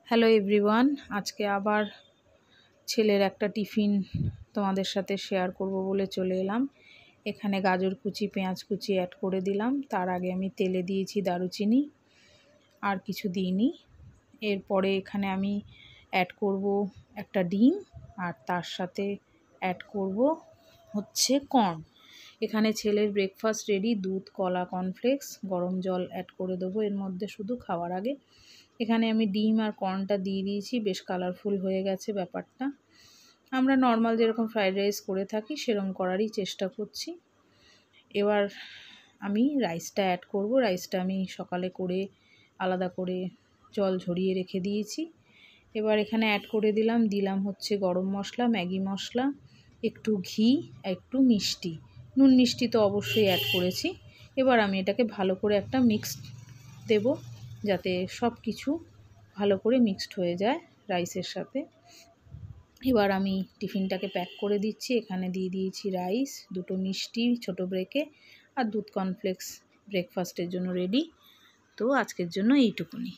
Hello everyone, আজকে আবার ছেলের একটা টিফিন তোমাদের সাথে শেয়ার করব বলে চলে এলাম। এখানে গাজর কুচি, পেঁয়াজ কুচি অ্যাড করে দিলাম। তার আগে আমি তেলে দিয়েছি দারুচিনি, আর কিছু দিইনি। এরপরে এখানে আমি অ্যাড করব একটা ডিম, আর তার সাথে অ্যাড করব হচ্ছে কর্ন। এখানে ছেলের ব্রেকফাস্ট রেডি। দুধ, কলা, কর্নফ্লেক্স, গরম জল অ্যাড করে দেবো এর মধ্যে শুধু খাওয়ার আগে। এখানে আমি ডিম আর কর্নটা দিয়ে দিয়েছি। বেশ কালারফুল হয়ে গেছে ব্যাপারটা। আমরা নর্মাল যেরকম ফ্রাইড রাইস করে থাকি সেরকম করারই চেষ্টা করছি। এবার আমি রাইসটা অ্যাড করব। রাইসটা আমি সকালে করে আলাদা করে জল ঝরিয়ে রেখে দিয়েছি। এবার এখানে অ্যাড করে দিলাম হচ্ছে গরম মশলা, ম্যাগি মশলা, একটু ঘি, একটু মিষ্টি। নুন মিষ্টি তো অবশ্যই অ্যাড করেছি। এবার আমি এটাকে ভালো করে একটা মিক্স দেব, যাতে সব কিছু ভালো করে মিক্সড হয়ে যায় রাইসের সাথে। এবার আমি টিফিনটাকে প্যাক করে দিচ্ছি। এখানে দিয়ে দিয়েছি রাইস, দুটো মিষ্টি ছোটো ব্রেকে, আর দুধ কর্নফ্লেক্স ব্রেকফাস্টের জন্য রেডি। তো আজকের জন্য এইটুকুনি।